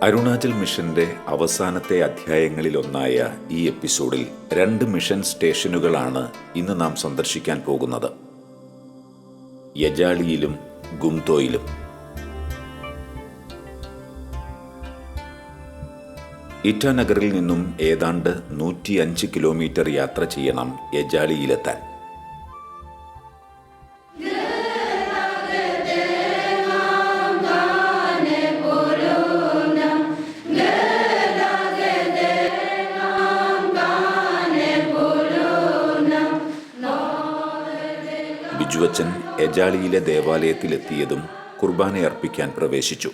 അരുണാചൽ മിഷന്റെ അവസാനത്തെ അധ്യായങ്ങളിലൊന്നായ ഈ എപ്പിസോഡിൽ 2 മിഷൻ സ്റ്റേഷനുകളാണ് ഇന്ന് നാം സന്ദർശിക്കാൻ പോകുന്നത്. യജാളിയിലും ഗുംതോയിലും. ഇറ്റാനഗറിൽ നിന്നും ഏതാണ്ട് 105 കിലോമീറ്റർ യാത്ര ചെയ്യണം യജാളിയിലെത്താൻ. ബിജുവച്ചൻ യജാളിയിലെ ദേവാലയത്തിലെത്തിയതും കുർബാനയർപ്പിക്കാൻ പ്രവേശിച്ചു.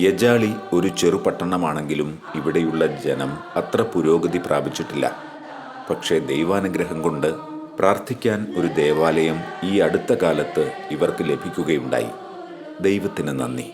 യജാളി ഒരു ചെറുപട്ടണമാണെങ്കിലും ഇവിടെയുള്ള ജനം അത്ര പുരോഗതി പ്രാപിച്ചിട്ടില്ല. പക്ഷേ ദൈവാനുഗ്രഹം കൊണ്ട് പ്രാർത്ഥിക്കാൻ ഒരു ദേവാലയം ഈ അടുത്ത കാലത്ത് ഇവർക്ക് ലഭിക്കുകയുണ്ടായി. ദൈവത്തിന് നന്ദി.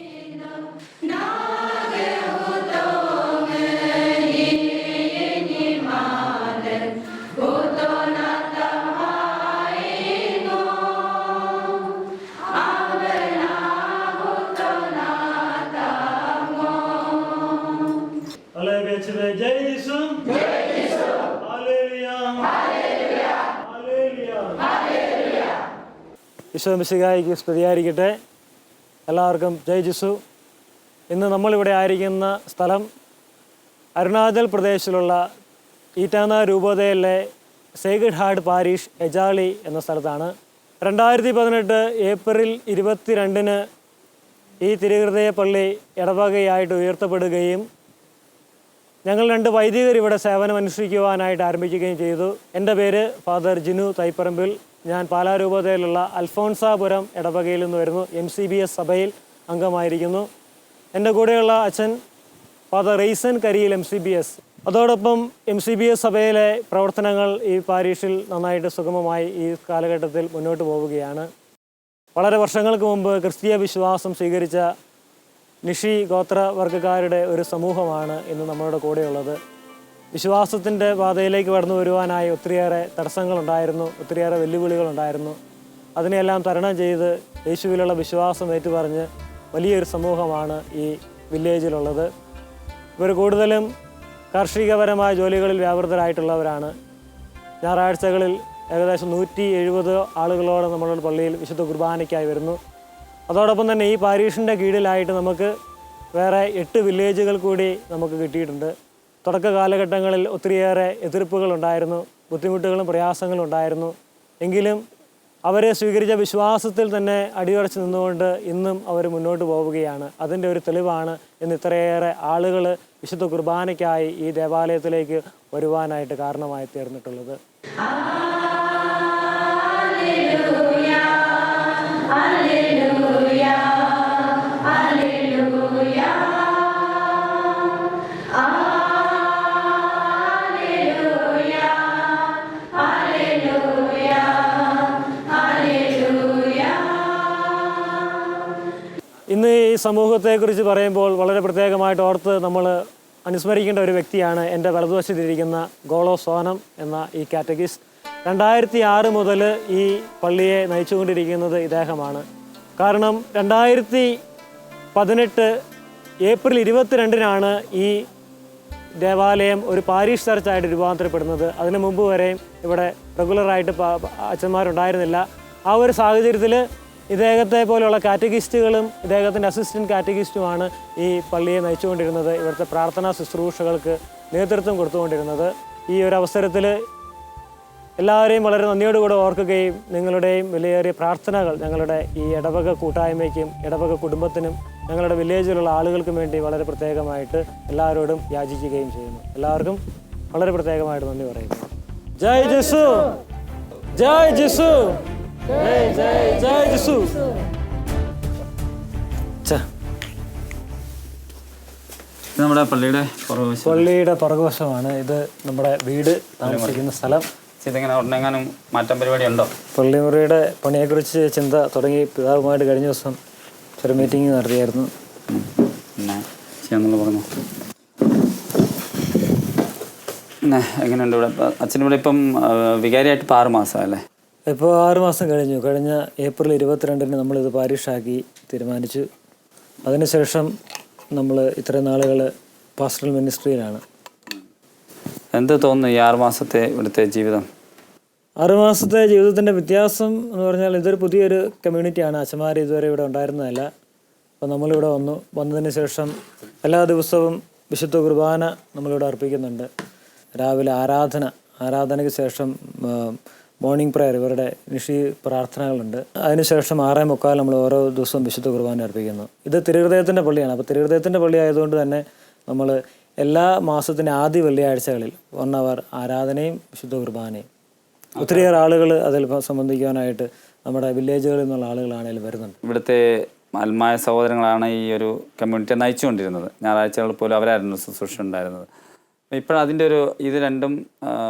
ഈശോ മിശിഹായ്ക്ക് സ്തുതിയായിരിക്കട്ടെ. എല്ലാവർക്കും ജയ് ജിസു. ഇന്ന് നമ്മളിവിടെ ആയിരിക്കുന്ന സ്ഥലം അരുണാചൽ പ്രദേശിലുള്ള ഈറ്റാന രൂപതയിലെ സേക്രഡ് ഹാർട്ട് പാരിഷ് യജാളി എന്ന സ്ഥലത്താണ്. 2018 ഏപ്രിൽ 22 ഈ തിരുഹൃദയ പള്ളി ഇടവകയായിട്ട് ഉയർത്തപ്പെടുകയും ഞങ്ങൾ 2 വൈദികർ ഇവിടെ സേവനം അനുഷ്ഠിക്കുവാനായിട്ട് ആരംഭിക്കുകയും ചെയ്തു. എൻ്റെ പേര് ഫാദർ ജിനു തൈപ്പറമ്പിൽ. ഞാൻ പാലാരൂപതയിലുള്ള അൽഫോൺസാപുരം ഇടവകയിൽ നിന്ന് വരുന്നു. MCBS സഭയിൽ അംഗമായിരിക്കുന്നു. എൻ്റെ കൂടെയുള്ള അച്ഛൻ ഫാദർ റെയ്സൻ കരിയിൽ MCBS. അതോടൊപ്പം MCBS സഭയിലെ പ്രവർത്തനങ്ങൾ ഈ പാരീഷിൽ നന്നായിട്ട് സുഗമമായി ഈ കാലഘട്ടത്തിൽ മുന്നോട്ട് പോവുകയാണ്. വളരെ വർഷങ്ങൾക്ക് മുമ്പ് ക്രിസ്തീയ വിശ്വാസം സ്വീകരിച്ച നിഷി ഗോത്രവർഗ്ഗക്കാരുടെ ഒരു സമൂഹമാണ് ഇന്ന് നമ്മളുടെ കൂടെയുള്ളത്. വിശ്വാസത്തിൻ്റെ പാതയിലേക്ക് കടന്നു വരുവാനായി ഒത്തിരിയേറെ തടസ്സങ്ങളുണ്ടായിരുന്നു, ഒത്തിരിയേറെ വെല്ലുവിളികളുണ്ടായിരുന്നു. അതിനെല്ലാം തരണം ചെയ്ത് യേശുവിലുള്ള വിശ്വാസം ഏറ്റുപറഞ്ഞ് വലിയൊരു സമൂഹമാണ് ഈ വില്ലേജിലുള്ളത്. ഇവർ കൂടുതലും കാർഷികപരമായ ജോലികളിൽ വ്യാപൃതരായിട്ടുള്ളവരാണ്. ഞായറാഴ്ചകളിൽ ഏകദേശം 170 ആളുകളോട് നമ്മളുടെ പള്ളിയിൽ വിശുദ്ധ കുർബാനയ്ക്കായി വരുന്നു. അതോടൊപ്പം തന്നെ ഈ പാരീഷിൻ്റെ കീഴിലായിട്ട് നമുക്ക് വേറെ 8 വില്ലേജുകൾ കൂടി നമുക്ക് കിട്ടിയിട്ടുണ്ട്. തുടക്ക കാലഘട്ടങ്ങളിൽ ഒത്തിരിയേറെ എതിർപ്പുകളുണ്ടായിരുന്നു, ബുദ്ധിമുട്ടുകളും പ്രയാസങ്ങളും ഉണ്ടായിരുന്നു. എങ്കിലും അവരെ സ്വീകരിച്ച വിശ്വാസത്തിൽ തന്നെ അടിയുറച്ച് നിന്നുകൊണ്ട് ഇന്നും അവർ മുന്നോട്ട് പോവുകയാണ്. അതിൻ്റെ ഒരു തെളിവാണ് ഇന്ന് ഇത്രയേറെ ആളുകൾ വിശുദ്ധ കുർബാനയ്ക്കായി ഈ ദേവാലയത്തിലേക്ക് വരുവാനായിട്ട് കാരണമായി തീർന്നിട്ടുള്ളത്. ഇന്ന് ഈ സമൂഹത്തെക്കുറിച്ച് പറയുമ്പോൾ വളരെ പ്രത്യേകമായിട്ട് ഓർത്ത് നമ്മൾ അനുസ്മരിക്കേണ്ട ഒരു വ്യക്തിയാണ് എൻ്റെ വലതുവശത്തിരിക്കുന്ന ഗോളോ സോനം എന്ന ഈ കാറ്റഗിസ്റ്റ്. 2006 മുതൽ ഈ പള്ളിയെ നയിച്ചുകൊണ്ടിരിക്കുന്നത് ഇദ്ദേഹമാണ്. കാരണം 2018 ഏപ്രിൽ 22 ഈ ദേവാലയം ഒരു പാരീഷ് ചർച്ചായിട്ട് രൂപാന്തരപ്പെടുന്നത്. അതിനു മുമ്പ് വരെയും ഇവിടെ റെഗുലറായിട്ട് അച്ഛന്മാരുണ്ടായിരുന്നില്ല. ആ ഒരു സാഹചര്യത്തിൽ ഇദ്ദേഹത്തെ പോലെയുള്ള കാറ്റഗിസ്റ്റുകളും ഇദ്ദേഹത്തിൻ്റെ അസിസ്റ്റൻറ്റ് കാറ്റഗിസ്റ്റുമാണ് ഈ പള്ളിയെ നയിച്ചുകൊണ്ടിരുന്നത്, ഇവിടുത്തെ പ്രാർത്ഥനാ ശുശ്രൂഷകൾക്ക് നേതൃത്വം കൊടുത്തുകൊണ്ടിരുന്നത്. ഈ ഒരു അവസരത്തിൽ എല്ലാവരെയും വളരെ നന്ദിയോടുകൂടെ ഓർക്കുകയും നിങ്ങളുടെയും വിലയേറിയ പ്രാർത്ഥനകൾ ഞങ്ങളുടെ ഈ ഇടവക കൂട്ടായ്മയ്ക്കും ഇടവക കുടുംബത്തിനും ഞങ്ങളുടെ വില്ലേജിലുള്ള ആളുകൾക്കും വേണ്ടി വളരെ പ്രത്യേകമായിട്ട് എല്ലാവരോടും യാചിക്കുകയും ചെയ്യുന്നു. എല്ലാവർക്കും വളരെ പ്രത്യേകമായിട്ട് നന്ദി പറയുന്നു. ജയ് ജിസു, ജയ് ജിസു, ജയ് ജയ് ജയ് ജിസു. നമ്മുടെ പള്ളിയുടെ പുറകുവശമാണ്. ഇത് നമ്മുടെ വീട് താമസിക്കുന്ന സ്ഥലം. ഇതെങ്ങനെ ഉടനെങ്ങാനും മാറ്റം പരിപാടി ഉണ്ടോ? പള്ളിമുറിയുടെ പണിയെക്കുറിച്ച് ചിന്ത തുടങ്ങി പിതാവുമായിട്ട് കഴിഞ്ഞ ദിവസം ഒരു മീറ്റിംഗ് നടത്തിയായിരുന്നു. പിന്നെ ചെയ്യാന്നുള്ള പറഞ്ഞു. പിന്നെ എങ്ങനെയുണ്ട് ഇവിടെ? അച്ഛനിവിടെ ഇപ്പം വികാരിയായിട്ട് ഇപ്പോൾ 6 മാസമല്ലേ? ഇപ്പോൾ 6 മാസം കഴിഞ്ഞു. കഴിഞ്ഞ ഏപ്രിൽ 22-ന് നമ്മളിത് പാരിഷാക്കി തീരുമാനിച്ചു. അതിനുശേഷം നമ്മൾ ഇത്രയും നാളുകൾ പാസ്റ്ററൽ മിനിസ്ട്രിയിലാണ്. എന്ത് തോന്നുന്നു ഈ 6 മാസത്തെ ഇവിടുത്തെ ജീവിതം? 6 മാസത്തെ ജീവിതത്തിൻ്റെ വ്യത്യാസം എന്ന് പറഞ്ഞാൽ ഇതൊരു പുതിയൊരു കമ്മ്യൂണിറ്റിയാണ്. അച്ഛന്മാർ ഇതുവരെ ഇവിടെ ഉണ്ടായിരുന്നതല്ല. അപ്പോൾ നമ്മളിവിടെ വന്നതിന് ശേഷം എല്ലാ ദിവസവും വിശുദ്ധ കുർബാന നമ്മളിവിടെ അർപ്പിക്കുന്നുണ്ട്. രാവിലെ ആരാധനയ്ക്ക് ശേഷം മോർണിംഗ് പ്രെയർ, ഇവരുടെ നിഷി പ്രാർത്ഥനകളുണ്ട്. അതിനുശേഷം 6:45 നമ്മൾ ഓരോ ദിവസവും വിശുദ്ധ കുർബാന അർപ്പിക്കുന്നു. ഇത് തിരുഹൃദയത്തിൻ്റെ പള്ളിയാണ്. അപ്പോൾ തിരുഹൃദയത്തിൻ്റെ പള്ളി ആയതുകൊണ്ട് തന്നെ നമ്മൾ എല്ലാ മാസത്തിൻ്റെ ആദ്യ വെള്ളിയാഴ്ചകളിൽ 1 hour ആരാധനയും വിശുദ്ധ കുർബാനയും. ഒത്തിരിയേറെ ആളുകൾ അതിൽ സംബന്ധിക്കാനായിട്ട് നമ്മുടെ വില്ലേജുകളിൽ നിന്നുള്ള ആളുകളാണെങ്കിലും വരുന്നുണ്ട്. ഇവിടുത്തെ ആത്മായ സഹോദരങ്ങളാണ് ഈ ഒരു കമ്മ്യൂണിറ്റിയെ നയിച്ചുകൊണ്ടിരുന്നത്. ഞായറാഴ്ചകളിൽ പോലും അവരായിരുന്നു ശുശ്രൂഷ ഉണ്ടായിരുന്നത്. ഇപ്പോൾ അതിൻ്റെ ഇത് രണ്ടും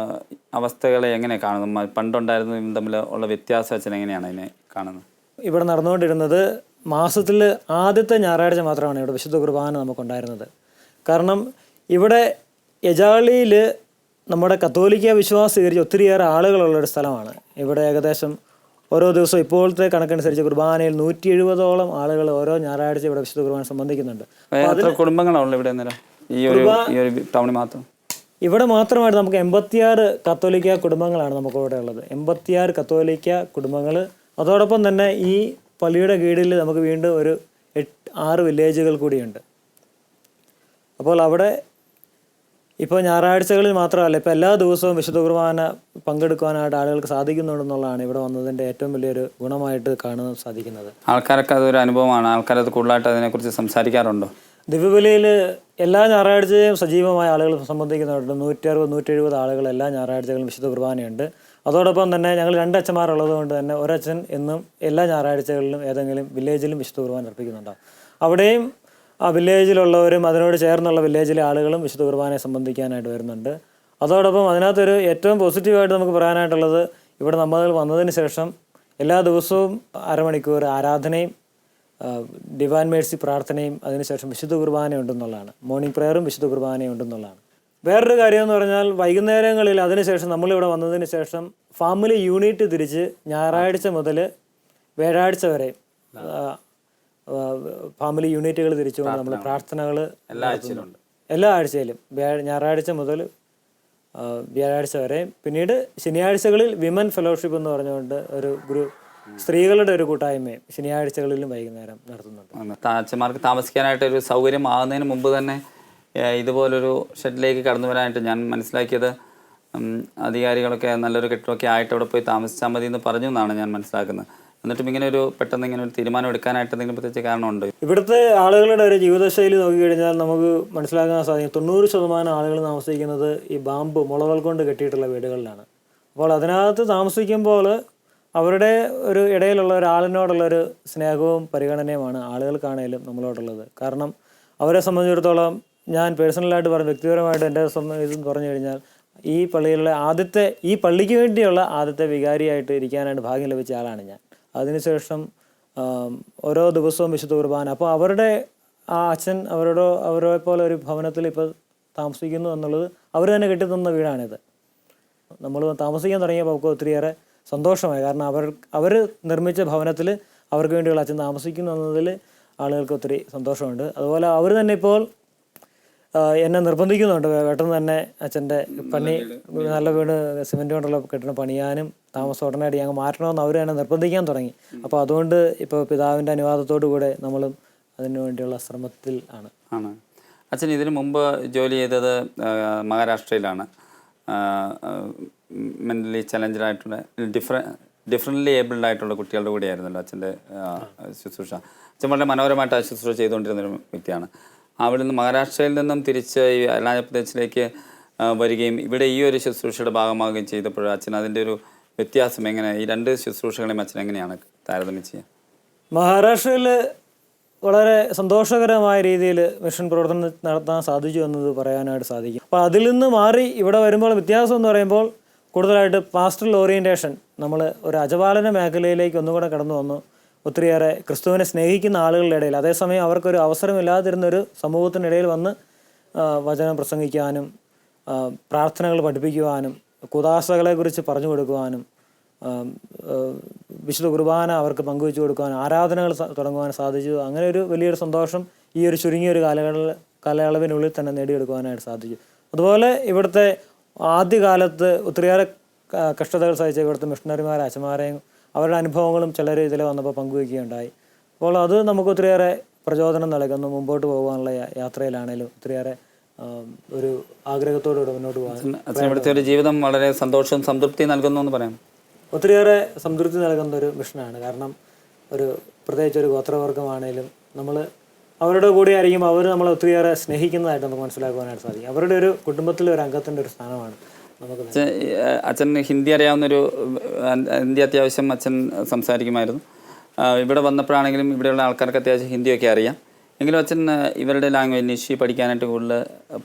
അവസ്ഥകളെ എങ്ങനെ കാണുന്നു? പണ്ടുണ്ടായിരുന്നതും തമ്മിൽ ഉള്ള വ്യത്യാസം അച്ഛൻ എങ്ങനെയാണ് അതിനെ കാണുന്നത്? ഇവിടെ നടന്നുകൊണ്ടിരുന്നത് മാസത്തിൽ ആദ്യത്തെ ഞായറാഴ്ച മാത്രമാണ് ഇവിടെ വിശുദ്ധ കുർബാന നമുക്കുണ്ടായിരുന്നത്. കാരണം ഇവിടെ യജാളിയിൽ നമ്മുടെ കത്തോലിക്ക വിശ്വാസം സ്വീകരിച്ച് ഒത്തിരിയേറെ ആളുകളുള്ളൊരു സ്ഥലമാണ്. ഇവിടെ ഏകദേശം ഓരോ ദിവസവും ഇപ്പോഴത്തെ കണക്കനുസരിച്ച് കുർബാനയിൽ 170ഓളം ആളുകൾ ഓരോ ഞായറാഴ്ച ഇവിടെ വിശുദ്ധ കുർബാന സംബന്ധിക്കുന്നുണ്ട്. എത്ര കുടുംബങ്ങളാണ് ഇവിടെ ഈ ഒരു ടൗണിൽ മാത്രം? ഇവിടെ മാത്രമായിട്ട് നമുക്ക് 86 കത്തോലിക്ക കുടുംബങ്ങളാണ് നമുക്ക് ഇവിടെ ഉള്ളത്. 86 കത്തോലിക്ക കുടുംബങ്ങൾ. അതോടൊപ്പം തന്നെ ഈ പള്ളിയുടെ കീഴിൽ നമുക്ക് വീണ്ടും ഒരു 6 വില്ലേജുകൾ കൂടിയുണ്ട്. അപ്പോൾ അവിടെ ഇപ്പോൾ ഞായറാഴ്ചകളിൽ മാത്രമല്ല, ഇപ്പോൾ എല്ലാ ദിവസവും വിശുദ്ധ കുർബാന പങ്കെടുക്കുവാനായിട്ട് ആളുകൾക്ക് സാധിക്കുന്നുണ്ടെന്നുള്ളതാണ് ഇവിടെ വന്നതിൻ്റെ ഏറ്റവും വലിയൊരു ഗുണമായിട്ട് കാണാൻ സാധിക്കുന്നത്. ആൾക്കാരൊക്കെ അതൊരു അനുഭവമാണ്. ആൾക്കാരത് കൂടുതലായിട്ട് അതിനെക്കുറിച്ച് സംസാരിക്കാറുണ്ടോ? ദിവ്യബലിയിൽ എല്ലാ ഞായറാഴ്ചയും സജീവമായ ആളുകൾ സംബന്ധിക്കുന്നുണ്ട്. 160-170 ആളുകൾ എല്ലാ ഞായറാഴ്ചകളും വിശുദ്ധ കുർബാനയുണ്ട്. അതോടൊപ്പം തന്നെ ഞങ്ങൾ 2 അച്ഛന്മാരുള്ളത് കൊണ്ട് തന്നെ ഒരച്ഛൻ എന്നും എല്ലാ ഞായറാഴ്ചകളിലും ഏതെങ്കിലും വില്ലേജിലും വിശുദ്ധ കുർബാന അർപ്പിക്കുന്നുണ്ടാവും. അവിടെയും ആ വില്ലേജിലുള്ളവരും അതിനോട് ചേർന്നുള്ള വില്ലേജിലെ ആളുകളും വിശുദ്ധ കുർബാനയെ സംബന്ധിക്കാനായിട്ട് വരുന്നുണ്ട്. അതോടൊപ്പം അതിനകത്തൊരു ഏറ്റവും പോസിറ്റീവായിട്ട് നമുക്ക് പറയാനായിട്ടുള്ളത്, ഇവിടെ നമ്മൾ വന്നതിന് ശേഷം എല്ലാ ദിവസവും അരമണിക്കൂർ ആരാധനയും ഡിവൈൻ മേഴ്സി പ്രാർത്ഥനയും അതിനുശേഷം വിശുദ്ധ കുർബാന ഉണ്ടെന്നുള്ളതാണ്. മോർണിംഗ് പ്രെയറും വിശുദ്ധ കുർബാനയും ഉണ്ടെന്നുള്ളതാണ്. വേറൊരു കാര്യം എന്ന് പറഞ്ഞാൽ വൈകുന്നേരങ്ങളിൽ അതിനുശേഷം നമ്മളിവിടെ വന്നതിന് ശേഷം ഫാമിലി യൂണിറ്റ് തിരിച്ച് ഞായറാഴ്ച മുതൽ വ്യാഴാഴ്ച വരെ ഫാമിലി യൂണിറ്റുകൾ തിരിച്ചുകൊണ്ട് നമ്മൾ പ്രാർത്ഥനകൾ എല്ലാ ആഴ്ചയിലും ഞായറാഴ്ച മുതൽ വ്യാഴാഴ്ച വരെ. പിന്നീട് ശനിയാഴ്ചകളിൽ വിമൻ ഫെലോഷിപ്പ് എന്ന് പറഞ്ഞുകൊണ്ട് ഒരു സ്ത്രീകളുടെ ഒരു കൂട്ടായ്മയും ശനിയാഴ്ചകളിലും വൈകുന്നേരം നടത്തുന്നുണ്ട്. അച്ഛന്മാർക്ക് താമസിക്കാനായിട്ട് ഒരു സൗകര്യം ആകുന്നതിന് മുമ്പ് തന്നെ ഇതുപോലൊരു ഷെഡിലേക്ക് കടന്നു വരാനായിട്ട് ഞാൻ മനസ്സിലാക്കിയത്, അധികാരികളൊക്കെ നല്ലൊരു കെട്ടിടമൊക്കെ ആയിട്ട് അവിടെ പോയി താമസിച്ചാൽ മതി എന്ന് പറഞ്ഞു എന്നാണ് ഞാൻ മനസ്സിലാക്കുന്നത്. എന്നിട്ടും പെട്ടെന്ന് ഇങ്ങനെ ഒരു തീരുമാനം എടുക്കാനായിട്ട് എന്തെങ്കിലും പ്രത്യേകിച്ച് കാരണമുണ്ട്? ഇവിടുത്തെ ആളുകളുടെ ഒരു ജീവിതശൈലി നോക്കിക്കഴിഞ്ഞാൽ നമുക്ക് മനസ്സിലാക്കാൻ സാധിക്കും. 90% ആളുകൾ താമസിക്കുന്നത് ഈ ബാമ്പ് മുളകൾ കൊണ്ട് കെട്ടിയിട്ടുള്ള വീടുകളിലാണ്. അപ്പോൾ അതിനകത്ത് താമസിക്കുമ്പോൾ അവരുടെ ഒരു ഇടയിലുള്ള ഒരാളിനോടുള്ളൊരു സ്നേഹവും പരിഗണനയുമാണ് ആളുകൾക്കാണേലും നമ്മളോടുള്ളത്. കാരണം അവരെ സംബന്ധിച്ചിടത്തോളം ഞാൻ പേഴ്സണലായിട്ട് വ്യക്തിപരമായിട്ട് എൻ്റെ ഇത് പറഞ്ഞു കഴിഞ്ഞാൽ ഈ പള്ളിയിലുള്ള ഈ പള്ളിക്ക് വേണ്ടിയുള്ള ആദ്യത്തെ വികാരിയായിട്ട് ഇരിക്കാനായിട്ട് ഭാഗ്യം ലഭിച്ച ആളാണ് ഞാൻ. അതിനുശേഷം ഓരോ ദിവസവും വിശുദ്ധ കുർബാന. അപ്പോൾ അവരുടെ ആ അച്ഛൻ അവരെ പോലെ ഒരു ഭവനത്തിൽ ഇപ്പോൾ താമസിക്കുന്നു എന്നുള്ളത് അവർ തന്നെ കെട്ടിത്തന്ന വീടാണിത്. നമ്മൾ താമസിക്കാൻ തുടങ്ങിയപ്പോൾ അവർക്ക് ഒത്തിരിയേറെ സന്തോഷമായി. കാരണം അവർ നിർമ്മിച്ച ഭവനത്തിൽ അവർക്ക് വേണ്ടിയുള്ള അച്ഛൻ താമസിക്കുന്നു എന്നതിൽ ആളുകൾക്ക് ഒത്തിരി സന്തോഷമുണ്ട്. അതുപോലെ അവർ തന്നെ ഇപ്പോൾ എന്നെ നിർബന്ധിക്കുന്നുണ്ട് പെട്ടെന്ന് തന്നെ അച്ഛൻ്റെ നല്ല വീട് സിമെൻറ്റ് കൊണ്ടുള്ള കെട്ടിടം പണിയാനും താമസം ഉടനടി ഞങ്ങൾ മാറ്റണമെന്ന് അവർ തന്നെ നിർബന്ധിക്കാൻ തുടങ്ങി. അപ്പോൾ അതുകൊണ്ട് ഇപ്പോൾ പിതാവിൻ്റെ അനുവാദത്തോടു കൂടെ നമ്മളും അതിനു വേണ്ടിയുള്ള ശ്രമത്തിൽ ആണ്. അച്ഛൻ ഇതിനു മുമ്പ് ജോലി ചെയ്തത് മഹാരാഷ്ട്രയിലാണ്. മെൻ്റലി ചലഞ്ചഡായിട്ടുള്ള ഡിഫറൻ്റ്ലി ഏബിൾഡ് ആയിട്ടുള്ള കുട്ടികളുടെ കൂടെയായിരുന്നല്ലോ അച്ഛൻ്റെ ശുശ്രൂഷ. അച്ഛൻ വളരെ മനോഹരമായിട്ട് ആ ശുശ്രൂഷ ചെയ്തുകൊണ്ടിരുന്നൊരു വ്യക്തിയാണ്. അവിടെ നിന്ന് മഹാരാഷ്ട്രയിൽ നിന്നും തിരിച്ച് ഈ അരുണാചൽ പ്രദേശിലേക്ക് വരികയും ഇവിടെ ഈ ഒരു ശുശ്രൂഷയുടെ ഭാഗമാകുകയും ചെയ്തപ്പോൾ അച്ഛൻ അതിൻ്റെ ഒരു വ്യത്യാസം എങ്ങനെ, ഈ 2 ശുശ്രൂഷകളെയും അച്ഛൻ എങ്ങനെയാണ് താരതമ്യം ചെയ്യുക? മഹാരാഷ്ട്രയിൽ വളരെ സന്തോഷകരമായ രീതിയിൽ മിഷൻ പ്രവർത്തനം നടത്താൻ സാധിച്ചു എന്നത് പറയാനായിട്ട് സാധിക്കും. അപ്പോൾ അതിൽ നിന്ന് മാറി ഇവിടെ വരുമ്പോൾ വ്യത്യാസം എന്ന് പറയുമ്പോൾ കൂടുതലായിട്ട് പാസ്റ്ററൽ ഓറിയൻറ്റേഷൻ, നമ്മൾ ഒരു അജപാലന മേഖലയിലേക്ക് ഒന്നുകൂടെ കടന്നു വന്നു. ഒത്തിരിയേറെ ക്രിസ്തുവിനെ സ്നേഹിക്കുന്ന ആളുകളുടെ ഇടയിൽ, അതേസമയം അവർക്കൊരു അവസരമില്ലാതിരുന്നൊരു സമൂഹത്തിനിടയിൽ വന്ന് വചനം പ്രസംഗിക്കാനും പ്രാർത്ഥനകൾ പഠിപ്പിക്കുവാനും കുദാശകളെക്കുറിച്ച് പറഞ്ഞു കൊടുക്കുവാനും വിശുദ്ധ കുർബാന അവർക്ക് പങ്കുവെച്ചു കൊടുക്കുവാനും ആരാധനകൾ തുടങ്ങുവാൻ സാധിച്ചു. അങ്ങനെ ഒരു വലിയൊരു സന്തോഷം ഈ ഒരു ചുരുങ്ങിയൊരു കാലയളവിനുള്ളിൽ തന്നെ നേടിയെടുക്കുവാനായിട്ട് സാധിച്ചു. അതുപോലെ ഇവിടുത്തെ ആദ്യകാലത്ത് ഒത്തിരിയേറെ കഷ്ടതകൾ സഹിച്ച ഇവിടുത്തെ മിഷണറിമാരെ, അച്ഛന്മാരെയും അവരുടെ അനുഭവങ്ങളും ചിലർ ഇതിൽ വന്നപ്പോൾ പങ്കുവയ്ക്കുകയുണ്ടായി. അപ്പോൾ അത് നമുക്ക് ഒത്തിരിയേറെ പ്രചോദനം നൽകുന്നു. മുമ്പോട്ട് പോകാനുള്ള യാത്രയിലാണേലും ഒത്തിരിയേറെ ഒരു ആഗ്രഹത്തോടുകൂടെ മുന്നോട്ട് പോകാൻ ഇവിടുത്തെ ഒരു ജീവിതം വളരെ സന്തോഷവും സംതൃപ്തി നൽകുന്നു എന്ന് പറയാം. ഒത്തിരിയേറെ സംതൃപ്തി നൽകുന്ന ഒരു മിഷനാണ്. കാരണം ഒരു പ്രത്യേകിച്ച് ഒരു ഗോത്രവർഗമാണേലും നമ്മൾ അവരുടെ കൂടെ ആയിരിക്കും അവർ നമ്മളെ ഒത്തിരിയേറെ സ്നേഹിക്കുന്നതായിട്ട് നമുക്ക് മനസ്സിലാക്കുവാനായിട്ട് സാധിക്കും. അവരുടെ ഒരു കുടുംബത്തിലെ ഒരു അംഗത്തിൻ്റെ ഒരു സ്ഥാനമാണ് നമുക്ക്. അച്ഛൻ ഹിന്ദി അറിയാവുന്നൊരു ഹിന്ദി അത്യാവശ്യം അച്ഛൻ സംസാരിക്കുമായിരുന്നു. ഇവിടെ വന്നപ്പോഴാണെങ്കിലും ഇവിടെയുള്ള ആൾക്കാർക്ക് അത്യാവശ്യം ഹിന്ദിയൊക്കെ അറിയാം. എങ്കിലും അച്ഛൻ ഇവരുടെ ലാംഗ്വേജ് നിഷി പഠിക്കാനായിട്ട് കൂടുതൽ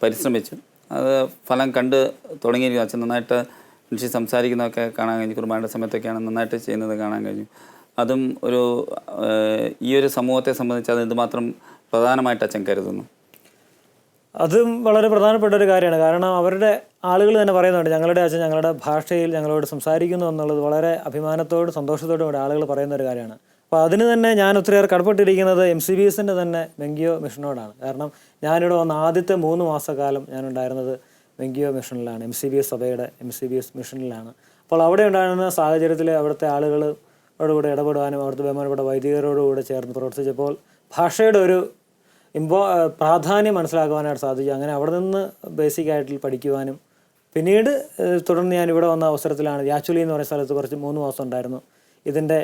പരിശ്രമിച്ചു. അത് ഫലം കണ്ട് തുടങ്ങിയിരിക്കുന്നു. അച്ഛൻ നന്നായിട്ട് നിഷി സംസാരിക്കുന്നതൊക്കെ കാണാൻ കഴിഞ്ഞു. കുർബാനയുടെ സമയത്തൊക്കെയാണ് നന്നായിട്ട് ചെയ്യുന്നത് കാണാൻ കഴിഞ്ഞു. അതും ഒരു ഈ ഒരു സമൂഹത്തെ സംബന്ധിച്ച് അത് എന്തുമാത്രം പ്രധാനമായിട്ട് അച്ഛൻ കരുതുന്നു? അതും വളരെ പ്രധാനപ്പെട്ട ഒരു കാര്യമാണ്. കാരണം അവരുടെ ആളുകൾ തന്നെ പറയുന്നുണ്ട്, ഞങ്ങളുടെ അച്ഛൻ ഞങ്ങളുടെ ഭാഷയിൽ ഞങ്ങളോട് സംസാരിക്കുന്നു എന്നുള്ളത് വളരെ അഭിമാനത്തോടും സന്തോഷത്തോടും കൂടെ ആളുകൾ പറയുന്ന ഒരു കാര്യമാണ്. അപ്പോൾ അതിന് തന്നെ ഞാൻ ഒത്തിരിയേറെ കടപ്പെട്ടിരിക്കുന്നത് MCBSൻ്റെ തന്നെ വെങ്കിയോ മിഷനോടാണ്. കാരണം ഞാനിവിടെ വന്ന ആദ്യത്തെ 3 മാസക്കാലം ഞാനുണ്ടായിരുന്നത് വെങ്കിയോ മിഷനിലാണ്, MCBS സഭയുടെ MCBS മിഷനിലാണ്. അപ്പോൾ അവിടെ ഉണ്ടായിരുന്ന സാഹചര്യത്തിൽ അവിടുത്തെ ആളുകളോടുകൂടെ ഇടപെടുവാനും അവിടുത്തെ ബഹുമാനപ്പെട്ട വൈദികരോടുകൂടെ ചേർന്ന് പ്രവർത്തിച്ചപ്പോൾ ഭാഷയുടെ ഒരു പ്രാധാന്യം മനസ്സിലാക്കുവാനായിട്ട് സാധിച്ചു. അങ്ങനെ അവിടെ നിന്ന് ബേസിക്കായിട്ട് പഠിക്കുവാനും പിന്നീട് തുടർന്ന് ഞാൻ ഇവിടെ വന്ന അവസരത്തിലാണ് യാച്ചുലി എന്ന് പറയുന്ന സ്ഥലത്ത് കുറച്ച് 3 മാസം ഉണ്ടായിരുന്നു. ഇതിൻ്റെ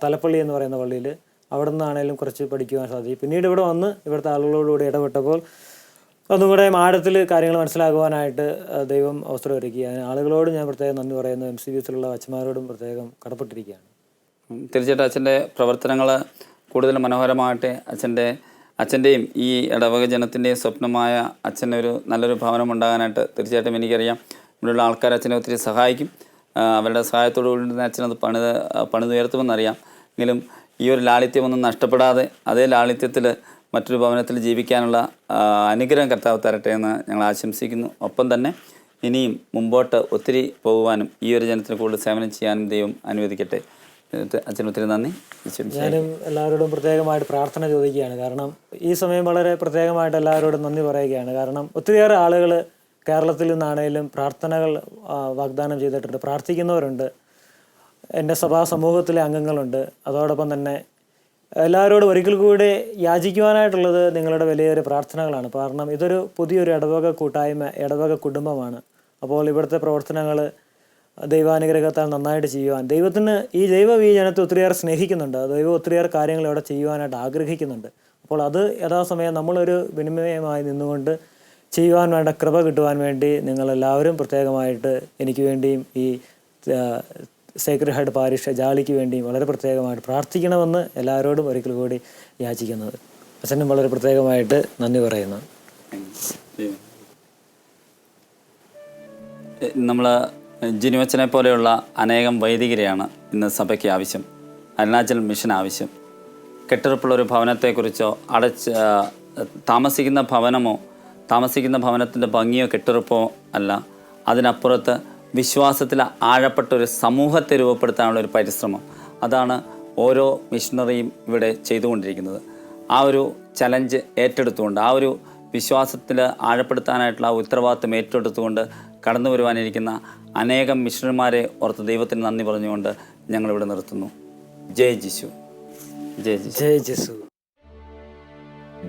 തലപ്പള്ളി എന്ന് പറയുന്ന പള്ളിയിൽ അവിടെ നിന്നാണേലും കുറച്ച് പഠിക്കുവാൻ സാധിച്ചു. പിന്നീട് ഇവിടെ വന്ന് ഇവിടുത്തെ ആളുകളോടുകൂടി ഇടപെട്ടപ്പോൾ ഒന്നും കൂടെ ആഴത്തിൽ കാര്യങ്ങൾ മനസ്സിലാക്കുവാനായിട്ട് ദൈവം അവസരം ഒരുക്കി. അതിന് ആളുകളോട് ഞാൻ പ്രത്യേകം നന്ദി പറയുന്നു. MCBSലുള്ള അച്ഛന്മാരോടും പ്രത്യേകം കടപ്പെട്ടിരിക്കുകയാണ്. തീർച്ചയായിട്ടും അച്ഛൻ്റെ പ്രവർത്തനങ്ങൾ കൂടുതൽ മനോഹരമാകട്ടെ. അച്ഛൻ്റെയും ഈ ഇടവക ജനത്തിൻ്റെയും സ്വപ്നമായ അച്ഛനൊരു നല്ലൊരു ഭവനം ഉണ്ടാകാനായിട്ട് തീർച്ചയായിട്ടും എനിക്കറിയാം ഇവിടെയുള്ള ആൾക്കാർ അച്ഛനെ ഒത്തിരി സഹായിക്കും. അവരുടെ സഹായത്തോടു കൂടി അച്ഛനത് പണിതുയർത്തുമെന്നറിയാം. എങ്കിലും ഈ ഒരു ലാളിത്യമൊന്നും നഷ്ടപ്പെടാതെ അതേ ലാളിത്യത്തിൽ മറ്റൊരു ഭവനത്തിൽ ജീവിക്കാനുള്ള അനുഗ്രഹം കർത്താവ് തരട്ടെ എന്ന് ഞങ്ങൾ ആശംസിക്കുന്നു. ഒപ്പം തന്നെ ഇനിയും മുമ്പോട്ട് ഒത്തിരി പോകുവാനും ഈ ഒരു ജനത്തിന് കൂടുതൽ സേവനം ചെയ്യാനും ദൈവം അനുവദിക്കട്ടെ. അച്ഛന് ഒത്തിരി നന്ദി. ഞാനും എല്ലാവരോടും പ്രത്യേകമായിട്ട് പ്രാർത്ഥന ചോദിക്കുകയാണ്. കാരണം ഈ സമയം വളരെ പ്രത്യേകമായിട്ട് എല്ലാവരോടും നന്ദി പറയുകയാണ്. കാരണം ഒത്തിരിയേറെ ആളുകൾ കേരളത്തിൽ നിന്നാണേലും പ്രാർത്ഥനകൾ വാഗ്ദാനം ചെയ്തിട്ടുണ്ട്, പ്രാർത്ഥിക്കുന്നവരുണ്ട്, എൻ്റെ സഭാ സമൂഹത്തിലെ അംഗങ്ങളുണ്ട്. അതോടൊപ്പം തന്നെ എല്ലാവരോടും ഒരിക്കൽ കൂടി യാചിക്കുവാനായിട്ടുള്ളത് നിങ്ങളുടെ വലിയൊരു പ്രാർത്ഥനകളാണ്. കാരണം ഇതൊരു പുതിയൊരു ഇടവക കൂട്ടായ്മ, ഇടവക കുടുംബമാണ്. അപ്പോൾ ഇവിടുത്തെ പ്രവർത്തനങ്ങൾ ദൈവാനുഗ്രഹത്താൽ നന്നായിട്ട് ചെയ്യുവാൻ ദൈവത്തിന് ഈ ജനത്തെ ഒത്തിരിയേറെ സ്നേഹിക്കുന്നുണ്ട്. ദൈവം ഒത്തിരിയേറെ കാര്യങ്ങൾ ഇവിടെ ചെയ്യുവാനായിട്ട് ആഗ്രഹിക്കുന്നുണ്ട്. അപ്പോൾ അത് യഥാസമയം നമ്മളൊരു വിനിമയമായി നിന്നുകൊണ്ട് ചെയ്യുവാൻ വേണ്ട കൃപ കിട്ടുവാൻ വേണ്ടി നിങ്ങളെല്ലാവരും പ്രത്യേകമായിട്ട് എനിക്ക് വേണ്ടിയും ഈ സേക്രഡ് ഹാർട്ട് പാരിഷ് ജാലിക്ക് വേണ്ടിയും വളരെ പ്രത്യേകമായിട്ട് പ്രാർത്ഥിക്കണമെന്ന് എല്ലാവരോടും ഒരിക്കൽ കൂടി യാചിക്കുന്നത്. അച്ഛനും വളരെ പ്രത്യേകമായിട്ട് നന്ദി പറയുന്നു. നമ്മൾ ജിനുവച്ചനെ പോലെയുള്ള അനേകം വൈദികരെയാണ് ഇന്ന് സഭയ്ക്ക് ആവശ്യം, അരുണാചൽ മിഷൻ ആവശ്യം. കെട്ടുറപ്പുള്ളൊരു ഭവനത്തെക്കുറിച്ചോ താമസിക്കുന്ന ഭവനമോ താമസിക്കുന്ന ഭവനത്തിൻ്റെ ഭംഗിയോ കെട്ടുറപ്പോ അല്ല, അതിനപ്പുറത്ത് വിശ്വാസത്തിൽ ആഴപ്പെട്ടൊരു സമൂഹത്തെ രൂപപ്പെടുത്താനുള്ളൊരു പരിശ്രമം. അതാണ് ഓരോ മിഷണറിയും ഇവിടെ ചെയ്തുകൊണ്ടിരിക്കുന്നത്. ആ ഒരു ചലഞ്ച് ഏറ്റെടുത്തുകൊണ്ട്, ആ ഒരു വിശ്വാസത്തിൽ ആഴപ്പെടുത്താനായിട്ടുള്ള ആ ഉത്തരവാദിത്വം ഏറ്റെടുത്തുകൊണ്ട് കടന്നു വരുവാനിരിക്കുന്ന അനേകം മിഷണറിമാരെ ഓർത്ത് ദൈവത്തിന് നന്ദി പറഞ്ഞുകൊണ്ട് ഞങ്ങളിവിടെ നിർത്തുന്നു. ജയ് ജിസു, ജയ് ജിസു, ജയ് Jesus.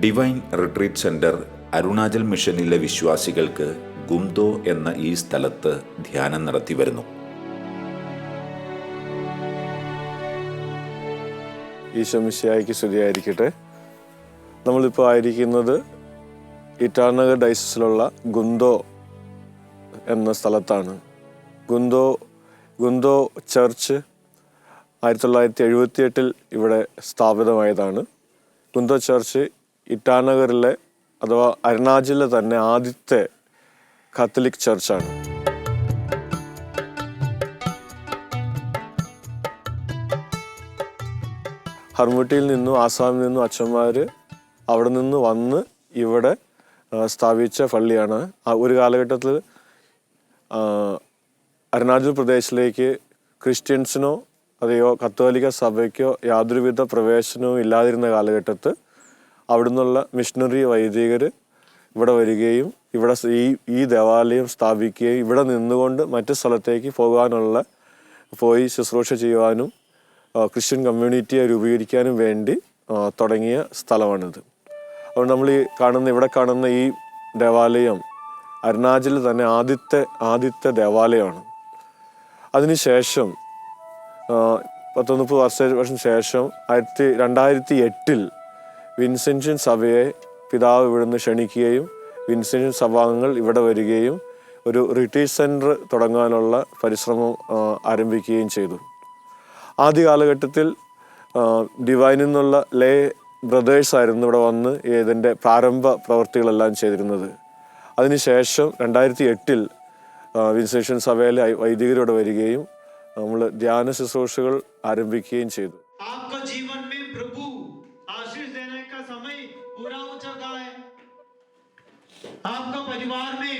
Divine retreat centre Arunachal മിഷനിലെ വിശ്വാസികൾക്ക് ഗുംദോ എന്ന ഈ സ്ഥലത്ത് ധ്യാനം നടത്തി വരുന്നു. ഈശോ മിശിഹായ്ക്ക് സ്തുതിയായിരിക്കട്ടെ. നമ്മളിപ്പോൾ ആയിരിക്കുന്നത് ഇറ്റാനഗർ ഡയസിസിലുള്ള ഗുംദോ എന്ന സ്ഥലത്താണ്. ഗുംദോ ചർച്ച് 1978 ഇവിടെ സ്ഥാപിതമായതാണ്. ഗുംദോ ചർച്ച് ഇറ്റാനഗറിലെ അഥവാ അരുണാചലിലെ തന്നെ ആദ്യത്തെ കാത്തലിക് ചർച്ചാണ്. ഹർമുട്ടിയിൽ നിന്നും ആസാമിൽ നിന്നും അച്ഛന്മാർ അവിടെ നിന്ന് വന്ന് ഇവിടെ സ്ഥാപിച്ച പള്ളിയാണ്. ഒരു കാലഘട്ടത്തിൽ അരുണാചൽ പ്രദേശിലേക്ക് ക്രിസ്ത്യൻസിനോ അതെയോ കത്തോലിക്ക സഭയ്ക്കോ യാതൊരുവിധ പ്രവേശനവും ഇല്ലാതിരുന്ന കാലഘട്ടത്തിൽ അവിടെ നിന്നുള്ള മിഷണറി വൈദികർ ഇവിടെ വരികയും ഇവിടെ ഈ ദേവാലയം സ്ഥാപിക്കുകയും ഇവിടെ നിന്നുകൊണ്ട് മറ്റു സ്ഥലത്തേക്ക് പോയി ശുശ്രൂഷ ചെയ്യുവാനും ക്രിസ്ത്യൻ കമ്മ്യൂണിറ്റിയെ രൂപീകരിക്കാനും വേണ്ടി തുടങ്ങിയ സ്ഥലമാണിത്. അതുകൊണ്ട് നമ്മൾ ഇവിടെ കാണുന്ന ഈ ദേവാലയം അരുണാചലിൽ തന്നെ ആദ്യത്തെ ദേവാലയമാണ്. അതിനുശേഷം 30 വർഷം ശേഷം 2008 വിൻസെൻഷ്യൻ സഭയെ പിതാവ് ഇവിടുന്ന് ക്ഷണിക്കുകയും വിൻസെൻഷ്യൻ സഭാംഗങ്ങൾ ഇവിടെ വരികയും ഒരു റിട്രീറ്റ് സെൻറ്റർ തുടങ്ങാനുള്ള പരിശ്രമം ആരംഭിക്കുകയും ചെയ്തു. ആദ്യ കാലഘട്ടത്തിൽ ഡിവൈനിൽ നിന്നുള്ള ലേ ബ്രദേഴ്സ് ആയിരുന്നു ഇവിടെ വന്ന് ഇതിൻ്റെ പ്രാരംഭ പ്രവൃത്തികളെല്ലാം ചെയ്തിരുന്നത്. അതിനുശേഷം 2008 വിൻസെൻഷ്യൻ സഭയിലെ വൈദികരോട് വരികയും നമ്മൾ ധ്യാന ശുശ്രൂഷകൾ ആരംഭിക്കുകയും ചെയ്തു. आपका परिवार में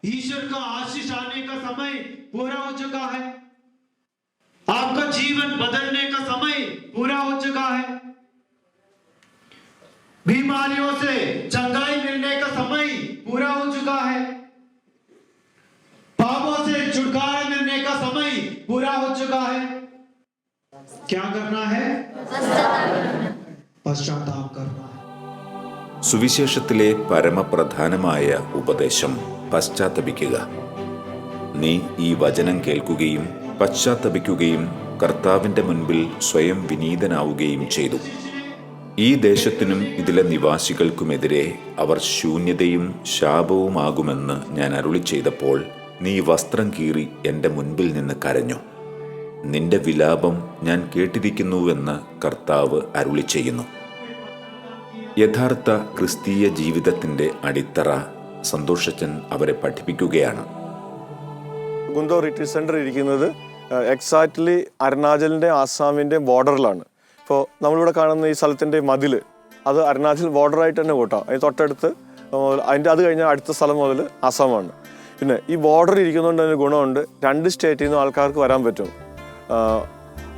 ईश्वर का आशीष आने का समय पूरा हो चुका है. आपका जीवन बदलने का समय पूरा हो चुका है. बीमारियों से चंगाई मिलने का समय पूरा हो चुका है. पापों से छुटकारा मिलने का समय पूरा हो चुका है. क्या करना है? पश्चाताप करना है. സുവിശേഷത്തിലെ പരമപ്രധാനമായ ഉപദേശം പശ്ചാത്തപിക്കുക. നീ ഈ വചനം കേൾക്കുകയും പശ്ചാത്തപിക്കുകയും കർത്താവിൻ്റെ മുൻപിൽ സ്വയം വിനീതനാവുകയും ചെയ്തു. ഈ ദേശത്തിനും ഇതിലെ നിവാസികൾക്കുമെതിരെ അവർ ശൂന്യതയും ശാപവുമാകുമെന്ന് ഞാൻ അരുളി ചെയ്തപ്പോൾ നീ വസ്ത്രം കീറി എൻ്റെ മുൻപിൽ നിന്ന് കരഞ്ഞു. നിന്റെ വിലാപം ഞാൻ കേട്ടിരിക്കുന്നുവെന്ന് കർത്താവ് അരുളി ചെയ്യുന്നു. യഥാർത്ഥ ക്രിസ്തീയ ജീവിതത്തിൻ്റെ അടിത്തറ സന്തോഷച്ചൻ അവരെ പഠിപ്പിക്കുകയാണ്. ഗുന്തോ റിട്രീറ്റ് സെൻറ്റർ ഇരിക്കുന്നത് എക്സാക്ട്ലി അരുണാചലിൻ്റെ ആസാമിൻ്റെ ബോർഡറിലാണ്. ഇപ്പോൾ നമ്മളിവിടെ കാണുന്ന ഈ സ്ഥലത്തിൻ്റെ മതിൽ അത് അരുണാചൽ ബോർഡറായിട്ട് തന്നെ കൂട്ടാം. അതിന് തൊട്ടടുത്ത് അത് കഴിഞ്ഞാൽ അടുത്ത സ്ഥലം മുതൽ ആസാമാണ്. പിന്നെ ഈ ബോർഡർ ഇരിക്കുന്നതുകൊണ്ട് തന്നെ ഗുണമുണ്ട്, 2 സ്റ്റേറ്റിൽ നിന്നും ആൾക്കാർക്ക് വരാൻ പറ്റും.